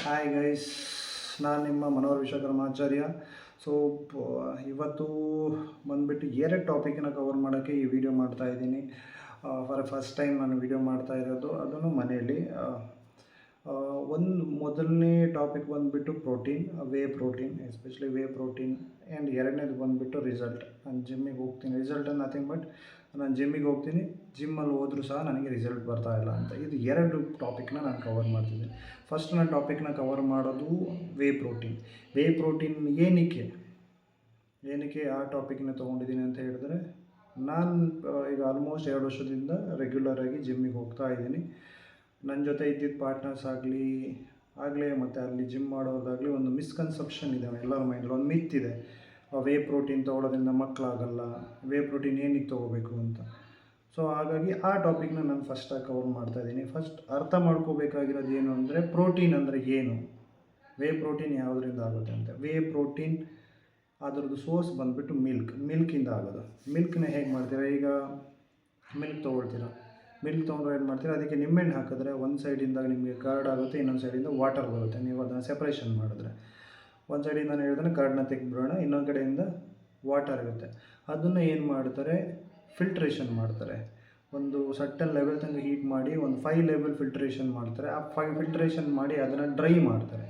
Hi guys, ನಾನು ನಿಮ್ಮ Manohar ವಿಶ್ವಕರ್ಮಾಚಾರ್ಯ. So ಇವತ್ತು ಬಂದುಬಿಟ್ಟು ಎರಡು ಟಾಪಿಕನ್ನ ಕವರ್ ಮಾಡೋಕ್ಕೆ ಈ ವಿಡಿಯೋ ಮಾಡ್ತಾಯಿದ್ದೀನಿ. ಫಾರ್ ಫಸ್ಟ್ ಟೈಮ್ ನಾನು ವಿಡಿಯೋ ಮಾಡ್ತಾ ಇರೋದು, ಅದನ್ನು ಮನೆಯಲ್ಲಿ. ಒಂದು ಮೊದಲನೇ ಟಾಪಿಕ್ ಬಂದುಬಿಟ್ಟು protein, whey protein, especially whey protein. And ಎರಡನೇದು ಬಂದುಬಿಟ್ಟು ರಿಸಲ್ಟ್. ನಾನು ಜಿಮ್ಮಿಗೆ ಹೋಗ್ತೀನಿ, ರಿಸಲ್ಟ್ ನಥಿಂಗ್ ಬಟ್ ನಾನು ಜಿಮ್ಮಿಗೆ ಹೋಗ್ತೀನಿ, ಜಿಮ್ಮಲ್ಲಿ ಹೋದರೂ ಸಹ ನನಗೆ ರಿಸಲ್ಟ್ ಬರ್ತಾ ಇಲ್ಲ ಅಂತ. ಇದು ಎರಡು ಟಾಪಿಕ್ನ ನಾನು ಕವರ್ ಮಾಡ್ತಿದ್ದೀನಿ. ಫಸ್ಟ್ ನಾನು ಟಾಪಿಕ್ನ ಕವರ್ ಮಾಡೋದು ವೇ ಪ್ರೋಟೀನ್. ವೇ ಪ್ರೋಟೀನ್ ಏನಕ್ಕೆ ಆ ಟಾಪಿಕ್ನ ತೊಗೊಂಡಿದ್ದೀನಿ ಅಂತ ಹೇಳಿದ್ರೆ, ನಾನು ಈಗ ಆಲ್ಮೋಸ್ಟ್ 2 ವರ್ಷದಿಂದ ರೆಗ್ಯುಲರಾಗಿ ಜಿಮ್ಮಿಗೆ ಹೋಗ್ತಾ ಇದ್ದೀನಿ. ನನ್ನ ಜೊತೆ ಇದ್ದಿದ್ದ ಪಾರ್ಟ್ನರ್ಸ್ ಆಗಲಿ ಮತ್ತು ಅಲ್ಲಿ ಜಿಮ್ ಮಾಡೋದಾಗಲಿ, ಒಂದು ಮಿಸ್ಕನ್ಸೆಪ್ಷನ್ ಇದೆ ಎಲ್ಲರ ಮೈಂಡಲ್ಲಿ, ಒಂದು ಮಿತ್ ಇದೆ. ವೇ ಪ್ರೋಟೀನ್ ತೊಗೊಳೋದ್ರಿಂದ ಮಕ್ಕಳಾಗಲ್ಲ, ವೇ ಪ್ರೋಟೀನ್ ಏನಕ್ಕೆ ತೊಗೋಬೇಕು ಅಂತ. ಸೊ ಹಾಗಾಗಿ ಆ ಟಾಪಿಕ್ನ ನಾನು ಫಸ್ಟಾಗಿ ಕವರ್ ಮಾಡ್ತಾಯಿದ್ದೀನಿ. ಫಸ್ಟ್ ಅರ್ಥ ಮಾಡ್ಕೋಬೇಕಾಗಿರೋದು ಏನು ಅಂದರೆ, ಪ್ರೋಟೀನ್ ಅಂದರೆ ಏನು, ವೇ ಪ್ರೋಟೀನ್ ಯಾವುದರಿಂದ ಆಗುತ್ತೆ ಅಂತ. ವೇ ಪ್ರೋಟೀನ್ ಅದರದ್ದು ಸೋರ್ಸ್ ಬಂದುಬಿಟ್ಟು ಮಿಲ್ಕಿಂದ ಆಗೋದು. ಮಿಲ್ಕ್ನ ಹೇಗೆ ಮಾಡ್ತೀರಾ, ಈಗ ಮಿಲ್ಕ್ ತೊಗೊಳ್ತೀರಾ, ಮಿಲ್ಕ್ ತೊಗೊಂಡ್ರೆ ಏನು ಮಾಡ್ತೀರಾ, ಅದಕ್ಕೆ ನಿಂಬೆಹಣ್ಣು ಹಾಕಿದ್ರೆ ಒಂದು ಸೈಡಿಂದ ನಿಮಗೆ ಕರ್ಡ್ ಆಗುತ್ತೆ, ಇನ್ನೊಂದು ಸೈಡಿಂದ ವಾಟರ್ ಬರುತ್ತೆ. ನೀವು ಅದನ್ನು ಸೆಪ್ರೇಷನ್ ಮಾಡಿದ್ರೆ, ಒಂದು ಸೈಡಿಂದ ನಾನು ಹೇಳಿದ್ರೆ ಕರ್ಡ್ನ ತೆಗೆದ್ಬಿಡೋಣ, ಇನ್ನೊಂದು ಕಡೆಯಿಂದ ವಾಟರ್ ಇರುತ್ತೆ. ಅದನ್ನು ಏನು ಮಾಡ್ತಾರೆ, ಫಿಲ್ಟ್ರೇಷನ್ ಮಾಡ್ತಾರೆ. ಒಂದು ಸರ್ಟನ್ ಲೆವೆಲ್ ತನಕ ಹೀಟ್ ಮಾಡಿ ಒಂದು 5 ಲೆವೆಲ್ ಫಿಲ್ಟ್ರೇಷನ್ ಮಾಡ್ತಾರೆ. ಆ ಫಿಲ್ಟ್ರೇಷನ್ ಮಾಡಿ ಅದನ್ನು ಡ್ರೈ ಮಾಡ್ತಾರೆ.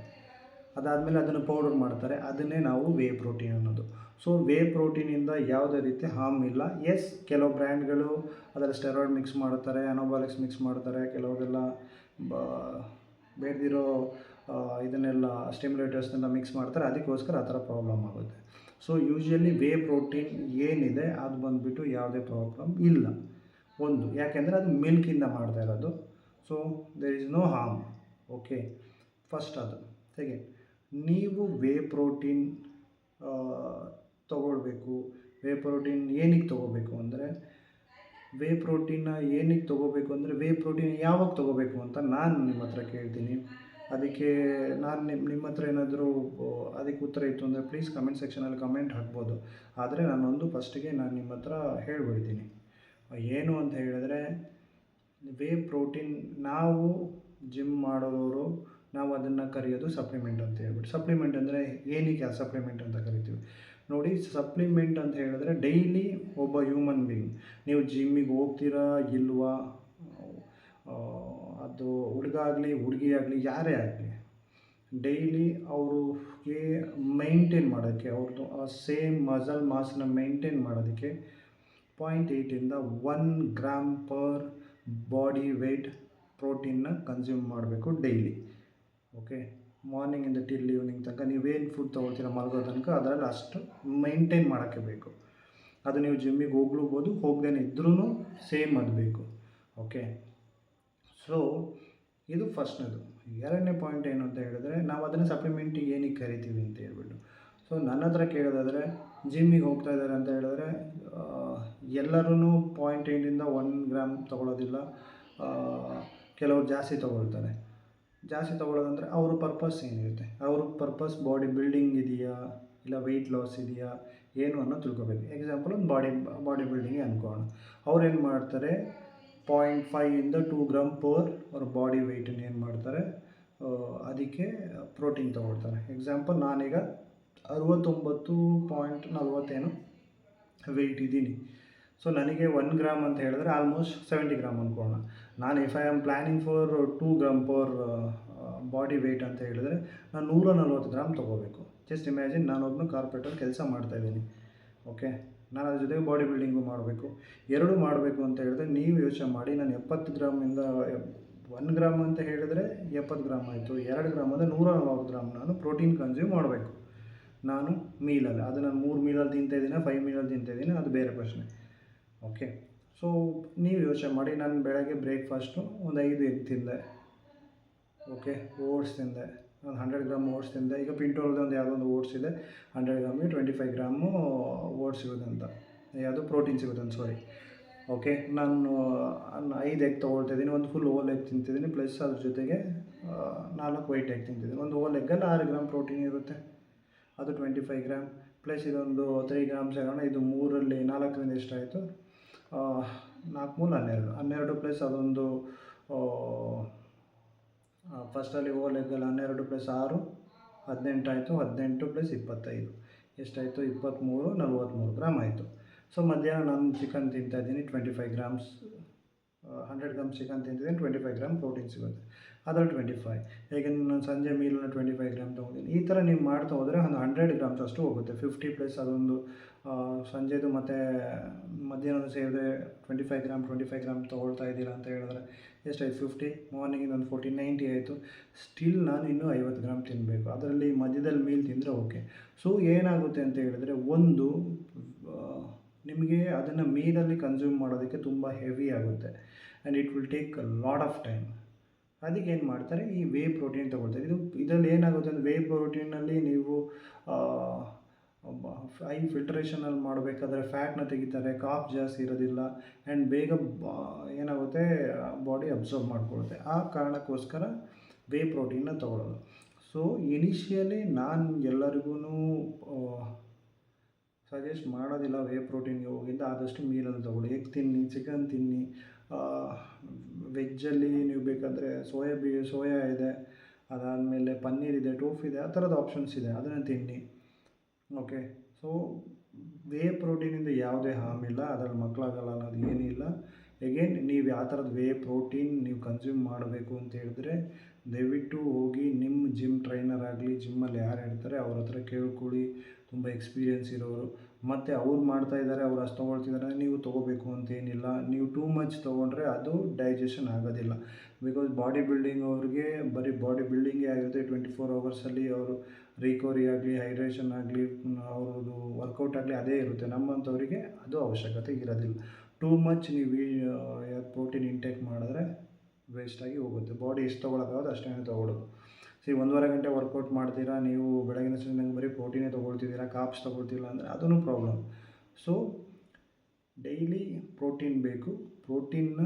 ಅದಾದಮೇಲೆ ಅದನ್ನು ಪೌಡರ್ ಮಾಡ್ತಾರೆ. ಅದನ್ನೇ ನಾವು ವೇ ಪ್ರೋಟೀನ್ ಅನ್ನೋದು. ಸೊ ವೇ ಪ್ರೋಟೀನಿಂದ ಯಾವುದೇ ರೀತಿ ಹಾರ್ಮ್ ಇಲ್ಲ. ಎಸ್, ಕೆಲವು ಬ್ರ್ಯಾಂಡ್ಗಳು ಅದರಲ್ಲಿ ಸ್ಟೆರಾಯ್ಡ್ ಮಿಕ್ಸ್ ಮಾಡ್ತಾರೆ, ಅನೋಬಾಲಿಕ್ಸ್ ಮಿಕ್ಸ್ ಮಾಡ್ತಾರೆ, ಕೆಲವರೆಲ್ಲ ಬೇಡದಿರೋ ಇದನ್ನೆಲ್ಲ ಸ್ಟಿಮ್ಯುಲೇಟರ್ಸ್ನೆಲ್ಲ ಮಿಕ್ಸ್ ಮಾಡ್ತಾರೆ. ಅದಕ್ಕೋಸ್ಕರ ಆ ಥರ ಪ್ರಾಬ್ಲಮ್ ಆಗುತ್ತೆ. ಸೊ ಯೂಶ್ವಲಿ ವೇ ಪ್ರೋಟೀನ್ ಏನಿದೆ ಅದು ಬಂದುಬಿಟ್ಟು ಯಾವುದೇ ಪ್ರಾಬ್ಲಮ್ ಇಲ್ಲ. ಒಂದು, ಯಾಕೆಂದರೆ ಅದು ಮಿಲ್ಕಿಂದ ಮಾಡ್ತಾ ಇರೋದು. So there is no harm. Okay, first ಅದು. ಸೆಕೆಂಡ್, ನೀವು ವೇ ಪ್ರೋಟೀನ್ ತೊಗೊಳ್ಬೇಕು. ವೇ ಪ್ರೋಟೀನ್ ಏನಕ್ಕೆ ತೊಗೋಬೇಕು ಅಂದರೆ, ವೇ ಪ್ರೋಟೀನ್ನ ಏನಕ್ಕೆ ತೊಗೋಬೇಕು ಅಂದರೆ, ವೇ ಪ್ರೋಟೀನ್ ಯಾವಾಗ ತೊಗೋಬೇಕು ಅಂತ ನಾನು ನಿಮ್ಮ ಹತ್ರ ಕೇಳ್ತೀನಿ. ಅದಕ್ಕೆ ನಾನು ನಿಮ್ಮ ಹತ್ರ ಏನಾದರೂ ಅದಕ್ಕೆ ಉತ್ತರ ಇತ್ತು ಅಂದರೆ ಪ್ಲೀಸ್ ಕಮೆಂಟ್ ಸೆಕ್ಷನಲ್ಲಿ ಕಮೆಂಟ್ ಹಾಕ್ಬೋದು. ಆದರೆ ನಾನೊಂದು ಫಸ್ಟಿಗೆ ನಾನು ನಿಮ್ಮ ಹತ್ರ ಹೇಳಿಬಿಡ್ತೀನಿ ಏನು ಅಂತ ಹೇಳಿದ್ರೆ, ವೇ ಪ್ರೋಟೀನ್ ನಾವು ಜಿಮ್ ಮಾಡೋದವರು ನಾವು ಅದನ್ನು ಕರೆಯೋದು ಸಪ್ಲಿಮೆಂಟ್ ಅಂತ ಹೇಳ್ಬಿಟ್ಟು. ಸಪ್ಲಿಮೆಂಟ್ ಅಂದರೆ ಏನಕ್ಕೆ ಆ ಸಪ್ಲಿಮೆಂಟ್ ಅಂತ ಕರಿತೀವಿ ನೋಡಿ. ಸಪ್ಲಿಮೆಂಟ್ ಅಂತ ಹೇಳಿದ್ರೆ ಡೈಲಿ ಒಬ್ಬ ಹ್ಯೂಮನ್ ಬೀಯಿಂಗ್, ನೀವು ಜಿಮ್ಮಿಗೆ ಹೋಗ್ತೀರಾ ಇಲ್ವಾ, ಅದು ಹುಡುಗ ಆಗಲಿ ಹುಡುಗಿ ಆಗಲಿ ಯಾರೇ ಆಗಲಿ, ಡೈಲಿ ಅವ್ರಿಗೆ ಮೈಂಟೈನ್ ಮಾಡೋಕ್ಕೆ, ಅವ್ರದ್ದು ಆ ಸೇಮ್ ಮಸಲ್ ಮಾಸನ್ನ ಮೈಂಟೈನ್ ಮಾಡೋದಕ್ಕೆ 0.8 1 ಗ್ರಾಮ್ ಪರ್ ಬಾಡಿ ವೆಯ್ಟ್ ಪ್ರೋಟೀನ್ನ ಕನ್ಸ್ಯೂಮ್ ಮಾಡಬೇಕು ಡೈಲಿ. ಓಕೆ, ಮಾರ್ನಿಂಗಿಂದ ಟಿಲ್ ಈವ್ನಿಂಗ್ ತನಕ ನೀವೇನು ಫುಡ್ ತೊಗೊಳ್ತೀರ ಮಲಗೋ ತನಕ ಅದರಲ್ಲಿ ಅಷ್ಟು ಮೈಂಟೈನ್ ಮಾಡೋಕ್ಕೆ ಬೇಕು. ಅದು ನೀವು ಜಿಮ್ಮಿಗೆ ಹೋಗ್ಲೂಬೋದು, ಹೋಗ್ದೇನೆ ಇದ್ರೂ ಸೇಮ್ ಅದು ಬೇಕು. ಓಕೆ, ಸೊ ಇದು ಫಸ್ಟ್ನೇದು. ಎರಡನೇ ಪಾಯಿಂಟ್ ಏನು ಅಂತ ಹೇಳಿದ್ರೆ, ನಾವು ಅದನ್ನು ಸಪ್ಲಿಮೆಂಟಿಗೆ ಏನಕ್ಕೆ ಕರಿತೀವಿ ಅಂತ ಹೇಳ್ಬಿಟ್ಟು. ಸೊ ನನ್ನ ಹತ್ರ ಕೇಳೋದಾದರೆ, ಜಿಮ್ಮಿಗೆ ಹೋಗ್ತಾ ಇದ್ದಾರೆ ಅಂತ ಹೇಳಿದ್ರೆ ಎಲ್ಲರೂ 0.8 1 ಗ್ರಾಮ್ ತೊಗೊಳ್ಳೋದಿಲ್ಲ. ಕೆಲವರು ಜಾಸ್ತಿ ತೊಗೊಳ್ತಾರೆ. ಜಾಸ್ತಿ ತೊಗೊಳ್ಳೋದಂದರೆ ಅವ್ರ ಪರ್ಪಸ್ ಏನಿರುತ್ತೆ, ಅವ್ರ ಪರ್ಪಸ್ ಬಾಡಿ ಬಿಲ್ಡಿಂಗ್ ಇದೆಯಾ ಇಲ್ಲ ವೆಯ್ಟ್ ಲಾಸ್ ಇದೆಯಾ ಏನು ಅನ್ನೋ ತಿಳ್ಕೊಬೇಕು. ಎಕ್ಸಾಂಪಲ್ ಒಂದು ಬಾಡಿ ಬಿಲ್ಡಿಂಗ್ಗೆ ಅಂದ್ಕೊಳ್ಳೋಣ. ಅವ್ರು ಏನು ಮಾಡ್ತಾರೆ, 0.5 2 ಗ್ರಾಮ್ ಪರ್ ಅವ್ರ ಬಾಡಿ ವೆಯ್ಟನ್ನು ಏನು ಮಾಡ್ತಾರೆ, ಅದಕ್ಕೆ ಪ್ರೋಟೀನ್ ತೊಗೊಳ್ತಾರೆ. ಎಕ್ಸಾಂಪಲ್ ನಾನೀಗ 69.40 ವೆಯ್ಟ್ ಇದ್ದೀನಿ. ಸೊ ನನಗೆ 1 ಗ್ರಾಮ್ ಅಂತ ಹೇಳಿದ್ರೆ ಆಲ್ಮೋಸ್ಟ್ 70 ಗ್ರಾಮ್ ಅಂದ್ಕೊಳ್ಳೋಣ. ನಾನು if I am planning for 2 gram per body weight ಅಂತ ಹೇಳಿದ್ರೆ ನಾನು 140 ಗ್ರಾಮ್ ತೊಗೋಬೇಕು. ಜಸ್ಟ್ ಇಮ್ಯಾಜಿನ್, ನಾನೊಬ್ಬನು ಕಾರ್ಪೊರೇಟಲ್ಲಿ ಕೆಲಸ ಮಾಡ್ತಾಯಿದ್ದೀನಿ. ಓಕೆ, ನಾನು ಅದ್ರ ಜೊತೆಗೆ ಬಾಡಿ ಬಿಲ್ಡಿಂಗು ಮಾಡಬೇಕು. ಎರಡೂ ಮಾಡಬೇಕು ಅಂತ ಹೇಳಿದ್ರೆ ನೀವು ಯೋಚನೆ ಮಾಡಿ, ನಾನು 70 ಗ್ರಾಮಿಂದ 1 ಗ್ರಾಮ್ ಅಂತ ಹೇಳಿದರೆ 70 ಗ್ರಾಮ್ ಆಯಿತು, 2 ಗ್ರಾಮ್ ಅಂದರೆ 140 ಗ್ರಾಮ್ ನಾನು ಪ್ರೋಟೀನ್ ಕನ್ಸ್ಯೂಮ್ ಮಾಡಬೇಕು ನಾನು ಮೀಲಲ್ಲಿ. ಅದು ನಾನು 3 ಮೀಲಲ್ಲಿ ತಿಂತಾಯಿದ್ದೀನಿ, 5 ಮೀಲಲ್ಲಿ ತಿಂತಾಯಿದ್ದೀನಿ, ಅದು ಬೇರೆ ಪ್ರಶ್ನೆ. ಓಕೆ, ಸೊ ನೀವು ಯೋಚನೆ ಮಾಡಿ, ನಾನು ಬೆಳಗ್ಗೆ ಬ್ರೇಕ್ಫಾಸ್ಟು ಒಂದು 5 ಎಗ್ ತಿಂದೆ. ಓಕೆ, ಓಟ್ಸ್ ತಿಂದೆ, ಒಂದು 100 ಗ್ರಾಮ್ ಓಟ್ಸ್ ತಿಂದೆ. ಈಗ ಪಿಂಟೋಲ್ದು ಒಂದು ಯಾವುದೋ ಒಂದು ಓಟ್ಸ್ ಇದೆ, 100 ಗ್ರಾಮಿಗೆ 25 ಗ್ರಾಮು ಓಟ್ಸ್ ಸಿಗುತ್ತೆ ಅಂತ, ಯಾವುದು ಪ್ರೋಟೀನ್ ಸಿಗುತ್ತೆ ಅಂತ, ಸಾರಿ. ಓಕೆ, ನಾನು 5 ಎಗ್ ತೊಗೊಳ್ತಿದ್ದೀನಿ, ಒಂದು ಫುಲ್ ಹೋಲ್ ಎಗ್ ತಿಂತಿದ್ದೀನಿ, ಪ್ಲಸ್ ಅದ್ರ ಜೊತೆಗೆ 4 ವೈಟ್ ಎಗ್ ತಿಂತಿದ್ದೀನಿ. ಒಂದು ಹೋಲ್ ಎಗ್ಗಲ್ಲಿ 6 ಗ್ರಾಮ್ ಪ್ರೋಟೀನ್ ಇರುತ್ತೆ, ಅದು 25 ಗ್ರಾಮ್. ಪ್ಲಸ್ ಇದೊಂದು 3 ಗ್ರಾಮ್ಸ್ ಆಗೋಣ, ಇದು 3ರಲ್ಲಿ 4ರಿಂದ ಎಷ್ಟಾಯಿತು, 4 3 12 ಪ್ಲಸ್ ಅದೊಂದು ಫಸ್ಟಲ್ಲಿ ಓ ಲೆಗ್ಗಲ್ಲಿ 12 + 6 18 ಆಯಿತು. 18 + 25 ಎಷ್ಟಾಯಿತು? 23, 43 ಗ್ರಾಮ್ ಆಯಿತು. ಸೊ ಮಧ್ಯಾಹ್ನ ನಾನು ಚಿಕನ್ ತಿಂತಾಯಿದ್ದೀನಿ 25 ಗ್ರಾಮ್ಸ್. 100 ಗ್ರಾಮ್ ಚಿಕನ್ ತಿಂತಿದ್ದೀನಿ, 25 ಗ್ರಾಮ್ ಪ್ರೋಟೀನ್ ಸಿಗುತ್ತೆ. ಅದರಲ್ಲಿ 25 ಹೇಗೆ ನಾನು ಸಂಜೆ ಮೀಲನ್ನ 25 ಗ್ರಾಮ್ ತೊಗೊತೀನಿ. ಈ ಥರ ನೀವು ಮಾಡ್ತಾ ಹೋದರೆ ಒಂದು 100 ಗ್ರಾಮ್ಸ್ ಅಷ್ಟು ಹೋಗುತ್ತೆ. 50 ಪ್ಲಸ್ ಅದೊಂದು ಸಂಜೆದು ಮತ್ತು ಮಧ್ಯಾಹ್ನದ ಸೇರಿದ್ರೆ 25 ಗ್ರಾಮ್ ತೊಗೊಳ್ತಾ ಇದ್ದೀರಾ ಅಂತ ಹೇಳಿದ್ರೆ ಎಷ್ಟಾಯಿತು? 50, ಮಾರ್ನಿಂಗಿಂದ ಒಂದು 40, 90 ಆಯಿತು. ಸ್ಟಿಲ್ ನಾನು ಇನ್ನೂ 50 ಗ್ರಾಮ್ ತಿನ್ನಬೇಕು. ಅದರಲ್ಲಿ ಮಧ್ಯದಲ್ಲಿ ಮೀಲ್ ತಿಂದರೆ ಓಕೆ. ಸೊ ಏನಾಗುತ್ತೆ ಅಂತ ಹೇಳಿದ್ರೆ, ಒಂದು ನಿಮಗೆ ಅದನ್ನು ಮೀಲಲ್ಲಿ ಕನ್ಸ್ಯೂಮ್ ಮಾಡೋದಕ್ಕೆ ತುಂಬ ಹೆವಿ ಆಗುತ್ತೆ and it will take a lot of time. ಅದಕ್ಕೆ ಏನು ಮಾಡ್ತಾರೆ, ಈ ವೇ ಪ್ರೋಟೀನ್ ತೊಗೊಳ್ತಾರೆ. ಇದರಲ್ಲಿ ಏನಾಗುತ್ತೆ ಅಂದರೆ, ವೇ ಪ್ರೋಟೀನಲ್ಲಿ ನೀವು ಹೈ ಫಿಲ್ಟ್ರೇಷನಲ್ಲಿ ಮಾಡಬೇಕಾದ್ರೆ ಫ್ಯಾಟ್ನ ತೆಗಿತಾರೆ, ಕಾರ್ಬ್ಸ್ ಜಾಸ್ತಿ ಇರೋದಿಲ್ಲ ಆ್ಯಂಡ್ ಬೇಗ ಏನಾಗುತ್ತೆ, ಬಾಡಿ ಅಬ್ಸರ್ವ್ ಮಾಡ್ಕೊಳ್ಳುತ್ತೆ. ಆ ಕಾರಣಕ್ಕೋಸ್ಕರ ವೇ ಪ್ರೋಟೀನ್ನ ತೊಗೊಳ್ಳೋದು. ಸೊ ಇನಿಷಿಯಲಿ ನಾನು ಎಲ್ಲರಿಗೂ ಸಜೆಸ್ಟ್ ಮಾಡೋದಿಲ್ಲ ವೇ ಪ್ರೋಟೀನ್ಗೆ ಹೋಗಿದ್ದ ಆದಷ್ಟು ಮೀಲಲ್ಲಿ ತೊಗೊಳ್ಳಿ. ಎಗ್ ತಿನ್ನಿ, ಚಿಕನ್ ತಿನ್ನಿ, ವೆಜ್ಜಲ್ಲಿ ನೀವು ಬೇಕಾದರೆ ಸೋಯಾ ಇದೆ, ಅದಾದಮೇಲೆ ಪನ್ನೀರ್ ಇದೆ, ಟೋಫು ಇದೆ, ಆ ಥರದ ಆಪ್ಷನ್ಸ್ ಇದೆ, ಅದನ್ನು ತಿನ್ನಿ. ಓಕೆ. ಸೊ ವೇ ಪ್ರೋಟೀನಿಂದ ಯಾವುದೇ ಹಾರ್ಮ್ ಇಲ್ಲ, ಅದರಲ್ಲಿ ಮಕ್ಕಳಾಗಲ್ಲ ಅನ್ನೋದು ಏನಿಲ್ಲ. ಎಗೇನ್ ನೀವು ಯಾವ ಥರದ ವೇ ಪ್ರೋಟೀನ್ ನೀವು ಕನ್ಸ್ಯೂಮ್ ಮಾಡಬೇಕು ಅಂತ ಹೇಳಿದ್ರೆ, ದಯವಿಟ್ಟು ಹೋಗಿ ನಿಮ್ಮ ಜಿಮ್ ಟ್ರೈನರ್ ಆಗಲಿ, ಜಿಮ್ಮಲ್ಲಿ ಯಾರು ಇರ್ತಾರೆ ಅವ್ರ ಹತ್ರ ಕೇಳ್ಕೊಳ್ಳಿ, ತುಂಬ ಎಕ್ಸ್ಪೀರಿಯೆನ್ಸ್ ಇರೋರು. ಮತ್ತು ಅವ್ರು ಮಾಡ್ತಾಯಿದ್ದಾರೆ, ಅವ್ರು ಅಷ್ಟು ತೊಗೊಳ್ತಿದ್ದಾರೆ, ನೀವು ತೊಗೋಬೇಕು ಅಂತೇನಿಲ್ಲ. ನೀವು ಟೂ ಮಚ್ ತೊಗೊಂಡ್ರೆ ಅದು ಡೈಜೆಷನ್ ಆಗೋದಿಲ್ಲ. ಬಿಕಾಸ್ ಬಾಡಿ ಬಿಲ್ಡಿಂಗ್ ಅವ್ರಿಗೆ ಬರೀ ಬಾಡಿ ಬಿಲ್ಡಿಂಗೇ ಆಗಿರುತ್ತೆ. 24 ಅವರ್ಸಲ್ಲಿ ಅವರು ರಿಕವರಿ ಆಗಲಿ, ಹೈಡ್ರೇಷನ್ ಆಗಲಿ, ಅವ್ರದ್ದು ವರ್ಕೌಟ್ ಆಗಲಿ ಅದೇ ಇರುತ್ತೆ. ನಮ್ಮಂಥವರಿಗೆ ಅದು ಅವಶ್ಯಕತೆ ಇರೋದಿಲ್ಲ. ಟೂ ಮಚ್ ನೀವು ಪ್ರೋಟೀನ್ ಇಂಟೇಕ್ ಮಾಡಿದ್ರೆ ವೇಸ್ಟಾಗಿ ಹೋಗುತ್ತೆ. ಬಾಡಿ ಎಷ್ಟು ತೊಗೊಳಕ್ಕಾಗೋದು ಅಷ್ಟೇ ತೊಗೊಳ್ಳೋದು. 1.5 ಗಂಟೆ ವರ್ಕೌಟ್ ಮಾಡ್ತೀರಾ, ನೀವು ಬೆಳಗಿನ ಸಂಜೆ ಬರೀ ಪ್ರೋಟೀನೇ ತೊಗೊಳ್ತಿದ್ದೀರಾ, ಕಾರ್ಬ್ಸ್ ತೊಗೊಳ್ತಿಲ್ಲ ಅಂದರೆ ಅದೂ ಪ್ರಾಬ್ಲಮ್. ಸೊ ಡೈಲಿ ಪ್ರೋಟೀನ್ ಬೇಕು. ಪ್ರೋಟೀನ್ನ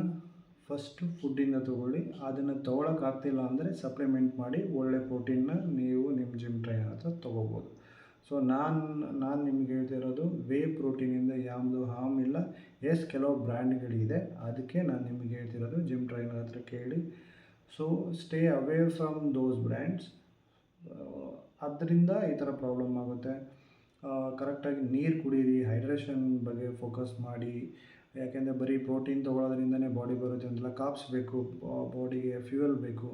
ಫಸ್ಟು ಫುಡ್ಡಿಂದ ತೊಗೊಳ್ಳಿ. ಅದನ್ನು ತೊಗೊಳಕ್ಕಾಗ್ತಿಲ್ಲ ಅಂದರೆ ಸಪ್ಲಿಮೆಂಟ್ ಮಾಡಿ ಒಳ್ಳೆ ಪ್ರೋಟೀನ್ನ ನೀವು ನಿಮ್ಮ ಜಿಮ್ ಟ್ರೈನರ್ ಹತ್ರ ತೊಗೋಬೋದು. ಸೊ ನಾನು ನಿಮ್ಗೆ ಹೇಳ್ತಿರೋದು, ವೇ ಪ್ರೋಟೀನಿಂದ ಯಾವುದು ಹಾರ್ಮ್ ಇಲ್ಲ. ಎಸ್, ಕೆಲವು ಬ್ರ್ಯಾಂಡ್ಗಳಿದೆ, ಅದಕ್ಕೆ ನಾನು ನಿಮಗೆ ಹೇಳ್ತಿರೋದು ಜಿಮ್ ಟ್ರೈನರ್ ಹತ್ರ ಕೇಳಿ. So stay away from those brands. ಅದರಿಂದ ಈ ಥರ ಪ್ರಾಬ್ಲಮ್ ಆಗುತ್ತೆ. ಕರೆಕ್ಟಾಗಿ ನೀರು ಕುಡೀರಿ, ಹೈಡ್ರೇಷನ್ ಬಗ್ಗೆ ಫೋಕಸ್ ಮಾಡಿ. ಯಾಕೆಂದರೆ ಬರೀ ಪ್ರೋಟೀನ್ ತೊಗೊಳೋದ್ರಿಂದನೇ ಬಾಡಿ ಬರುತ್ತೆ ಅಂತೆಲ್ಲ. ಕಾರ್ಬ್ಸ್ ಬೇಕು, ಬಾಡಿಗೆ ಫ್ಯೂಯಲ್ ಬೇಕು.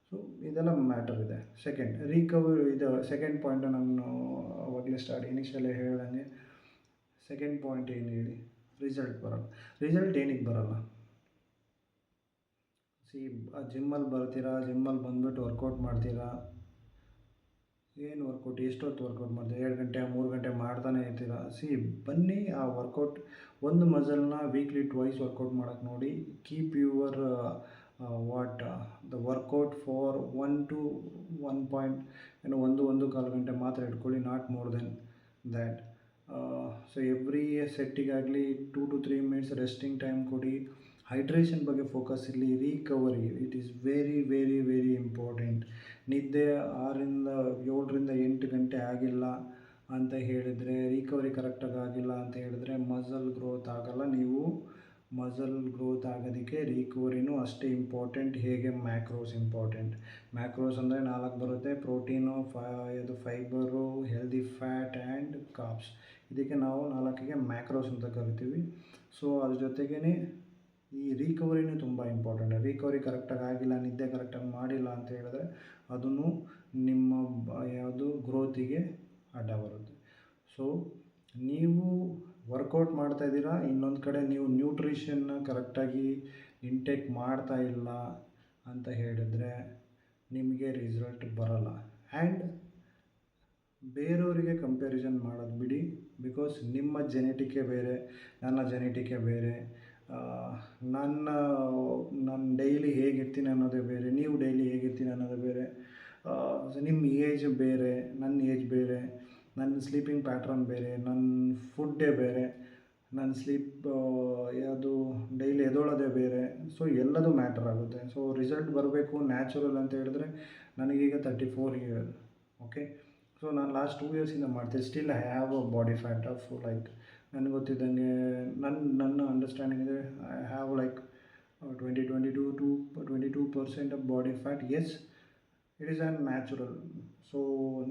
ಸೊ ಇದೆಲ್ಲ ಮ್ಯಾಟರ್ ಇದೆ. ಸೆಕೆಂಡ್ ಪಾಯಿಂಟು ನಾನು ಅವಾಗಲೇ ಇನಿಷಿಯಲ್ಲೇ ಹೇಳ್ದಂಗೆ, ಸೆಕೆಂಡ್ ಪಾಯಿಂಟ್ ಏನು ಹೇಳಿ, ರಿಸಲ್ಟ್ ಬರೋಲ್ಲ. ರಿಸಲ್ಟ್ ಏನಕ್ಕೆ ಬರೋಲ್ಲ? ಜಿಮ್ಮಲ್ಲಿ ಬರ್ತೀರಾ, ಜಿಮ್ಮಲ್ಲಿ ಬಂದುಬಿಟ್ಟು ವರ್ಕೌಟ್ ಮಾಡ್ತೀರಾ. ಏನು ವರ್ಕೌಟ್, ಎಷ್ಟೊತ್ತು ವರ್ಕೌಟ್ ಮಾಡ್ತೀರಾ? 2 ಗಂಟೆ 3 ಗಂಟೆ ಮಾಡ್ತಾನೆ ಇರ್ತೀರಾ. ಬನ್ನಿ, ಆ ವರ್ಕೌಟ್ ಒಂದು ಮಸಲ್ನ ವೀಕ್ಲಿ ಟ್ವೈಸ್ ವರ್ಕೌಟ್ ಮಾಡೋಕ್ಕೆ ನೋಡಿ. Keep your the workout for 1 to 1.1 ಗಂಟೆ ಮಾತ್ರ ಇಟ್ಕೊಳ್ಳಿ, not more than that. So every ಸೆಟ್ಟಿಗಾಗಲಿ 2 to 3 ಮಿನಿಟ್ಸ್ ರೆಸ್ಟಿಂಗ್ ಟೈಮ್ ಕೊಡಿ. ಹೈಡ್ರೇಷನ್ ಬಗ್ಗೆ ಫೋಕಸ್ ಇರಲಿ. Recovery, it is very very very important. ನಿದ್ದೆ 7 ಗಂಟೆ ಆಗಿಲ್ಲ ಅಂತ ಹೇಳಿದರೆ, ರಿಕವರಿ ಕರೆಕ್ಟಾಗಿ ಆಗಿಲ್ಲ ಅಂತ ಹೇಳಿದ್ರೆ ಮಸಲ್ ಗ್ರೋತ್ ಆಗಲ್ಲ. ನೀವು ಮಸಲ್ ಗ್ರೋತ್ ಆಗೋದಕ್ಕೆ ರಿಕವರಿನೂ ಅಷ್ಟೇ ಇಂಪಾರ್ಟೆಂಟ್ ಹೇಗೆ ಮ್ಯಾಕ್ರೋಸ್ ಇಂಪಾರ್ಟೆಂಟ್. ಮ್ಯಾಕ್ರೋಸ್ ಅಂದರೆ 4 ಬರುತ್ತೆ: protein, fibre, healthy fat and carbs. ಇದಕ್ಕೆ ನಾವು 4ಗೆ ಮ್ಯಾಕ್ರೋಸ್ ಅಂತ ಕರಿತೀವಿ. ಸೊ ಅದ್ರ ಜೊತೆಗೇ ಈ ರಿಕವರಿನೂ ತುಂಬ ಇಂಪಾರ್ಟೆಂಟ್. ರಿಕವರಿ ಕರೆಕ್ಟಾಗಿ ಆಗಿಲ್ಲ, ನಿದ್ದೆ ಕರೆಕ್ಟಾಗಿ ಮಾಡಿಲ್ಲ ಅಂತ ಹೇಳಿದ್ರೆ ಅದನ್ನು ನಿಮ್ಮ ಗ್ರೋತಿಗೆ ಅಡ್ಡ ಬರುತ್ತೆ. ಸೊ ನೀವು ವರ್ಕೌಟ್ ಮಾಡ್ತಾಯಿದ್ದೀರಾ, ಇನ್ನೊಂದು ಕಡೆ ನೀವು ನ್ಯೂಟ್ರಿಷನ್ನ ಕರೆಕ್ಟಾಗಿ ಇಂಟೇಕ್ ಮಾಡ್ತಾ ಇಲ್ಲ ಅಂತ ಹೇಳಿದ್ರೆ ನಿಮಗೆ ರಿಸಲ್ಟ್ ಬರೋಲ್ಲ. ಆ್ಯಂಡ್ ಬೇರೆಯವರಿಗೆ ಕಂಪ್ಯಾರಿಸನ್ ಮಾಡೋದು ಬಿಡಿ. ಬಿಕಾಸ್ ನಿಮ್ಮ ಜೆನೆಟಿಕೇ ಬೇರೆ, ನನ್ನ ಜೆನೆಟಿಕೇ ಬೇರೆ. ನಾನು ಡೈಲಿ ಹೇಗಿರ್ತೀನಿ ಅನ್ನೋದೇ ಬೇರೆ, ನೀವು ಡೈಲಿ ಹೇಗಿರ್ತೀನಿ ಅನ್ನೋದೇ ಬೇರೆ. ನಿಮ್ಮ ಏಜ್ ಬೇರೆ, ನನ್ನ ಏಜ್ ಬೇರೆ, ನನ್ನ ಸ್ಲೀಪಿಂಗ್ ಪ್ಯಾಟ್ರನ್ ಬೇರೆ, ನನ್ನ ಫುಡ್ಡೇ ಬೇರೆ, ನನ್ನ ಡೈಲಿ ಎದ್ದೇಳೋದೇ ಬೇರೆ. ಸೊ ಎಲ್ಲದೂ ಮ್ಯಾಟರ್ ಆಗುತ್ತೆ. ಸೊ ರಿಸಲ್ಟ್ ಬರಬೇಕು ನ್ಯಾಚುರಲ್ ಅಂತ ಹೇಳಿದ್ರೆ, ನನಗೀಗ 34 ಇಯರ್. ಓಕೆ. ಸೊ ನಾನು ಲಾಸ್ಟ್ 2 ಇಯರ್ಸಿಂದ ಮಾಡ್ತೀನಿ. Still I have a body fat of ನನಗೆ ಗೊತ್ತಿದ್ದಂಗೆ ನನ್ನ ಅಂಡರ್ಸ್ಟ್ಯಾಂಡಿಂಗ್ ಇದೆ, I have 22% of body fat. Yes, it is an natural. So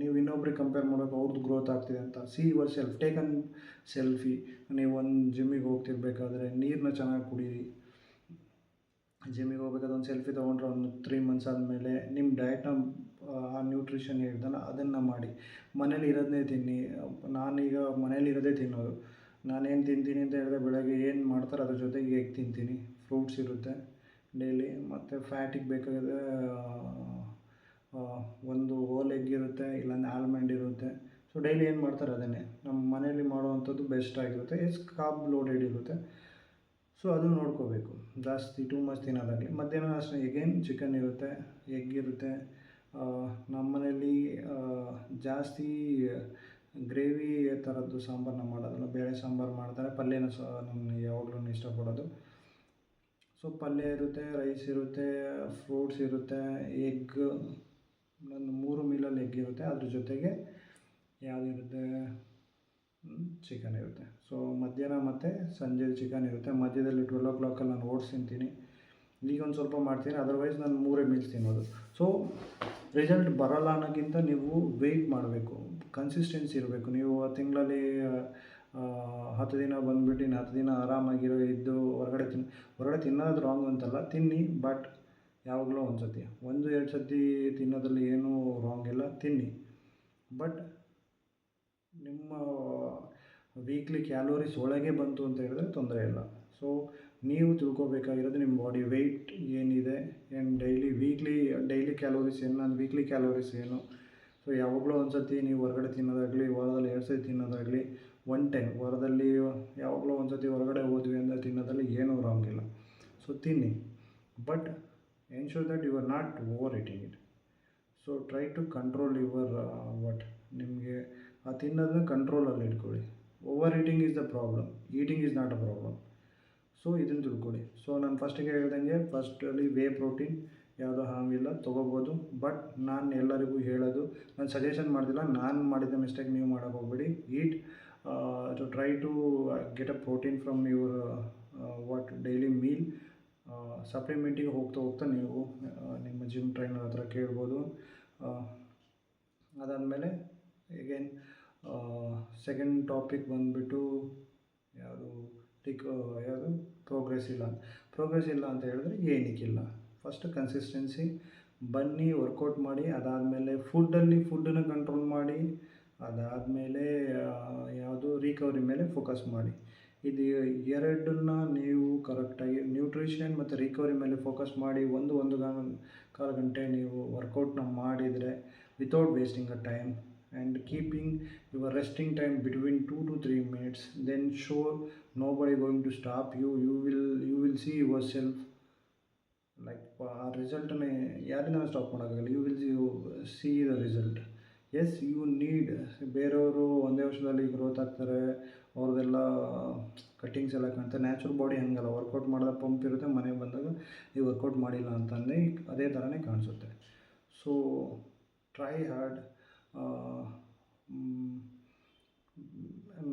ನೀವು ಇನ್ನೊಬ್ರಿಗೆ ಕಂಪೇರ್ ಮಾಡೋಕೆ ಅವ್ರದ್ದು ಗ್ರೋತ್ ಆಗ್ತಿದೆ ಅಂತ see your self, take an selfie. ನೀವು ಒಂದು ಜಿಮ್ಮಿಗೆ ಹೋಗ್ತಿರ್ಬೇಕಾದ್ರೆ ನೀರನ್ನ ಚೆನ್ನಾಗಿ ಕುಡೀರಿ. ಜಿಮ್ಮಿಗೆ ಹೋಗ್ಬೇಕಾದ್ರೆ ಒಂದು ಸೆಲ್ಫಿ ತೊಗೊಂಡ್ರೆ ಒಂದು 3 months ಆದಮೇಲೆ ನಿಮ್ಮ ಡಯಟ್ನ ಆ ನ್ಯೂಟ್ರಿಷನ್ ಹೇಳ್ದಲ್ಲ ಅದನ್ನು ಮಾಡಿ. ಮನೇಲಿ ಇರೋದನ್ನೇ ತಿನ್ನಿ. ನಾನೀಗ ಮನೇಲಿ ಇರೋದೇ ತಿನ್ನೋದು. ನಾನೇನು ತಿಂತೀನಿ ಅಂತ ಹೇಳಿದ್ರೆ ಬೆಳಗ್ಗೆ ಏನು ಮಾಡ್ತಾರೆ ಅದ್ರ ಜೊತೆಗೆ ಎಗ್ ತಿಂತೀನಿ, ಫ್ರೂಟ್ಸ್ ಇರುತ್ತೆ ಡೈಲಿ, ಮತ್ತು ಫ್ಯಾಟಿಗೆ ಬೇಕಾದರೆ ಒಂದು ಹೋಲ್ ಎಗ್ ಇರುತ್ತೆ, ಇಲ್ಲಾಂದರೆ ಆಲ್ಮಂಡ್ ಇರುತ್ತೆ. ಸೊ ಡೈಲಿ ಏನು ಮಾಡ್ತಾರೆ ಅದನ್ನೇ ನಮ್ಮ ಮನೇಲಿ ಮಾಡೋವಂಥದ್ದು ಬೆಸ್ಟ್ ಆಗಿರುತ್ತೆ. ಕಾರ್ಬ್ ಲೋಡೆಡ್ ಇರುತ್ತೆ. ಸೊ ಅದು ನೋಡ್ಕೋಬೇಕು, ಜಾಸ್ತಿ ಟೂ ಮಚ್ ತಿನ್ನೋದಾಗಲಿ. ಮಧ್ಯಾಹ್ನ ಅಷ್ಟೇ ಎಗೇನ್ ಚಿಕನ್ ಇರುತ್ತೆ, ಎಗ್ ಇರುತ್ತೆ. ನಮ್ಮ ಮನೇಲಿ ಜಾಸ್ತಿ ಗ್ರೇವಿ ಥರದ್ದು ಸಾಂಬಾರನ್ನ ಮಾಡೋದಲ್ಲ, ಬೇಳೆ ಸಾಂಬಾರು ಮಾಡ್ತಾರೆ. ಪಲ್ಯನ ನಾನು ಯಾವಾಗಲೂ ಇಷ್ಟಪಡೋದು. ಸೊ ಪಲ್ಯ ಇರುತ್ತೆ, ರೈಸ್ ಇರುತ್ತೆ, ಫ್ರೂಟ್ಸ್ ಇರುತ್ತೆ, ಎಗ್. ನನ್ನ 3 ಮೀಲಲ್ಲಿ ಎಗ್ ಇರುತ್ತೆ, ಅದ್ರ ಜೊತೆಗೆ ಯಾವುದಿರುತ್ತೆ, ಚಿಕನ್ ಇರುತ್ತೆ. ಸೊ ಮಧ್ಯಾಹ್ನ ಮತ್ತು ಸಂಜೆ ಚಿಕನ್ ಇರುತ್ತೆ. ಮಧ್ಯದಲ್ಲಿ 12 o'clock ನಾನು ಓಟ್ಸ್ ತಿಂತೀನಿ. ಈಗ ಒಂದು ಸ್ವಲ್ಪ ಮಾಡ್ತೀನಿ, ಅದರ್ವೈಸ್ ನಾನು 3 ಮೀಲ್ಸ್ ತಿನ್ನೋದು. ಸೊ ರಿಸಲ್ಟ್ ಬರೋಲ್ಲ ಅನ್ನೋಕ್ಕಿಂತ ನೀವು ವೆಯ್ಟ್ ಮಾಡಬೇಕು, ಕನ್ಸಿಸ್ಟೆನ್ಸಿ ಇರಬೇಕು. ನೀವು ತಿಂಗಳಲ್ಲಿ 10 ದಿನ ಬಂದುಬಿಟ್ಟು ಇನ್ನು 10 ದಿನ ಆರಾಮಾಗಿರೋ ಇದ್ದು ಹೊರಗಡೆ ತಿನ್ನೋದು ರಾಂಗ್ ಅಂತಲ್ಲ, ತಿನ್ನಿ. ಬಟ್ ಯಾವಾಗಲೂ ಒಂದು ಸತಿ, 1-2 ಸತಿ ತಿನ್ನೋದ್ರಲ್ಲಿ ಏನೂ ರಾಂಗ್ ಇಲ್ಲ, ತಿನ್ನಿ. ಬಟ್ ನಿಮ್ಮ ವೀಕ್ಲಿ ಕ್ಯಾಲೋರೀಸ್ ಒಳಗೆ ಬಂತು ಅಂತ ಹೇಳಿದ್ರೆ ತೊಂದರೆ ಇಲ್ಲ. ಸೊ ನೀವು ತಿಳ್ಕೊಬೇಕಾಗಿರೋದು ನಿಮ್ಮ ಬಾಡಿ ವೆಯ್ಟ್ ಏನಿದೆ, ಆ್ಯಂಡ್ ಡೈಲಿ ಕ್ಯಾಲೋರೀಸ್ ಏನು, ನನ್ನ ವೀಕ್ಲಿ ಕ್ಯಾಲೋರೀಸ್ ಏನು. ಸೊ ಯಾವಾಗಲೂ ಒಂದು ಸತಿ ನೀವು ಹೊರಗಡೆ ತಿನ್ನೋದಾಗಲಿ, ವಾರದಲ್ಲಿ 2 ಸತಿ ತಿನ್ನೋದಾಗಲಿ, 1 ಟೈಮ್ ವಾರದಲ್ಲಿ ಯಾವಾಗಲೂ ಒಂದು ಸತಿ ಹೊರಗಡೆ ಹೋದ್ವಿ ಅಂದರೆ ತಿನ್ನೋದ್ರಲ್ಲಿ ಏನೂ ರಾಂಗ್ ಇಲ್ಲ. ಸೊ ತಿನ್ನಿ, but ensure that you are not over eating it. So try to control your ನಿಮಗೆ ಆ ತಿನ್ನೋದನ್ನ ಕಂಟ್ರೋಲಲ್ಲಿ ಇಟ್ಕೊಳ್ಳಿ. Over eating is the problem, eating is not a problem. So ಇದನ್ನು ತಿಳ್ಕೊಳ್ಳಿ. ಸೊ ನಾನು ಫಸ್ಟಿಗೆ ಹೇಳ್ದಂಗೆ, ಫಸ್ಟಲ್ಲಿ ವೇ ಪ್ರೋಟೀನ್ ಯಾವುದೋ ಹಾರ್ಮ್ ಇಲ್ಲ, ತೊಗೋಬೋದು. ಬಟ್ ನಾನು ಎಲ್ಲರಿಗೂ ಹೇಳೋದು, ನಾನು ಸಜೆಷನ್ ಮಾಡ್ತಿಲ್ಲ, ನಾನು ಮಾಡಿದ ಮಿಸ್ಟೇಕ್ ನೀವು ಮಾಡೋಕ್ಕೆ ಹೋಗ್ಬೇಡಿ. Eat to try to get a protein from your daily meal. ಸಪ್ಲಿಮೆಂಟಿಗೆ ಹೋಗ್ತಾ ನೀವು ನಿಮ್ಮ ಜಿಮ್ ಟ್ರೈನರ್ ಹತ್ರ ಕೇಳ್ಬೋದು. ಅದಾದಮೇಲೆ ಎಗೇನ್ ಸೆಕೆಂಡ್ ಟಾಪಿಕ್ ಬಂದುಬಿಟ್ಟು ಯಾವುದು ಪ್ರೋಗ್ರೆಸ್ ಇಲ್ಲ ಅಂತ ಹೇಳಿದ್ರೆ ಏನಕ್ಕಿಲ್ಲ. ಫಸ್ಟ್ ಕನ್ಸಿಸ್ಟೆನ್ಸಿ ಬನ್ನಿ, ವರ್ಕೌಟ್ ಮಾಡಿ. ಅದಾದಮೇಲೆ ಫುಡ್ಡನ್ನು ಕಂಟ್ರೋಲ್ ಮಾಡಿ. ಅದಾದಮೇಲೆ ರಿಕವರಿ ಮೇಲೆ ಫೋಕಸ್ ಮಾಡಿ. ಇದು ಎರಡನ್ನ ನೀವು ಕರೆಕ್ಟಾಗಿ ನ್ಯೂಟ್ರಿಷನ್ ಮತ್ತು ರಿಕವರಿ ಮೇಲೆ ಫೋಕಸ್ ಮಾಡಿ 1-1.25 ಗಂಟೆ ನೀವು ವರ್ಕೌಟ್ನ ಮಾಡಿದರೆ without wasting a time and keeping your resting time between 2 to 3 minutes, then sure nobody going to stop you. You will see yourself like ಆ ರಿಸಲ್ಟನ್ನೇ ಯಾರಿಂದ ಸ್ಟಾಪ್ ಮಾಡೋಕ್ಕಾಗಲ್ಲ. You will see the result. Yes, you need. ಬೇರೆಯವರು ಒಂದೇ ವರ್ಷದಲ್ಲಿ growth ಆಗ್ತಾರೆ, ಅವ್ರದ್ದೆಲ್ಲ cuttings ಎಲ್ಲ ಕಾಣ್ತಾರೆ. ನ್ಯಾಚುರಲ್ ಬಾಡಿ ಹಂಗಲ್ಲ, ವರ್ಕೌಟ್ ಮಾಡಿದಾಗ ಪಂಪ್ ಇರುತ್ತೆ, ಮನೆಗೆ ಬಂದಾಗ ನೀವು ವರ್ಕೌಟ್ ಮಾಡಿಲ್ಲ ಅಂತಂದರೆ ಅದೇ ಥರನೇ ಕಾಣಿಸುತ್ತೆ. So try hard.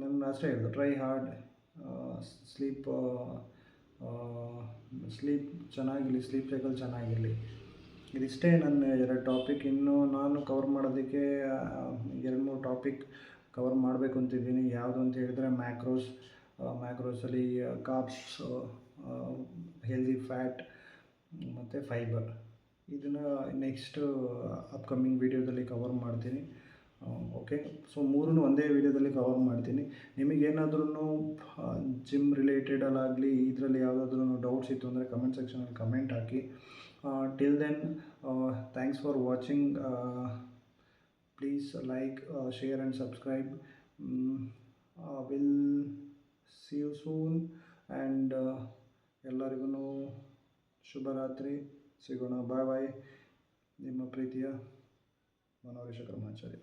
ನನ್ನ ಅಷ್ಟೇ ಹೇಳಿದ್ದು, ಟ್ರೈ ಹಾರ್ಡ್. ಸ್ಲೀಪ್ ಚೆನ್ನಾಗಿರಲಿ, ಸ್ಲೀಪ್ ಸೈಕಲ್ ಚೆನ್ನಾಗಿರಲಿ. ಇದಿಷ್ಟೇ ನನ್ನ 2 ಟಾಪಿಕ್. ಇನ್ನೂ ನಾನು ಕವರ್ ಮಾಡೋದಕ್ಕೆ 2-3 ಟಾಪಿಕ್ ಕವರ್ ಮಾಡಬೇಕು ಅಂತಿದ್ದೀನಿ. ಯಾವುದು ಅಂತ ಹೇಳಿದ್ರೆ ಮ್ಯಾಕ್ರೋಸಲ್ಲಿ ಕಾರ್ಬ್ಸ್, ಹೆಲ್ದಿ ಫ್ಯಾಟ್ ಮತ್ತು ಫೈಬರ್. ಇದನ್ನು ನೆಕ್ಸ್ಟ್ ಅಪ್ಕಮಿಂಗ್ ವೀಡಿಯೋದಲ್ಲಿ ಕವರ್ ಮಾಡ್ತೀನಿ. ಓಕೆ, ಸೊ 3 ಒಂದೇ ವೀಡಿಯೋದಲ್ಲಿ ಕವರ್ ಮಾಡ್ತೀನಿ. ನಿಮಗೇನಾದ್ರೂ ಜಿಮ್ ರಿಲೇಟೆಡಲ್ಲಾಗಲಿ ಇದರಲ್ಲಿ ಯಾವುದಾದ್ರೂ ಡೌಟ್ಸ್ ಇತ್ತು ಅಂದರೆ ಕಮೆಂಟ್ ಸೆಕ್ಷನಲ್ಲಿ ಕಮೆಂಟ್ ಹಾಕಿ. Till then, thanks for watching. Please like, share and subscribe. Will see you soon. And ಎಲ್ಲರಿಗೂ ಶುಭರಾತ್ರಿ. ಸಿಗೋಣ. ಬಾಯ್. ನಿಮ್ಮ ಪ್ರೀತಿಯ ಮನೋಹರೇಶ ಕರ್ಮಾಚಾರಿ.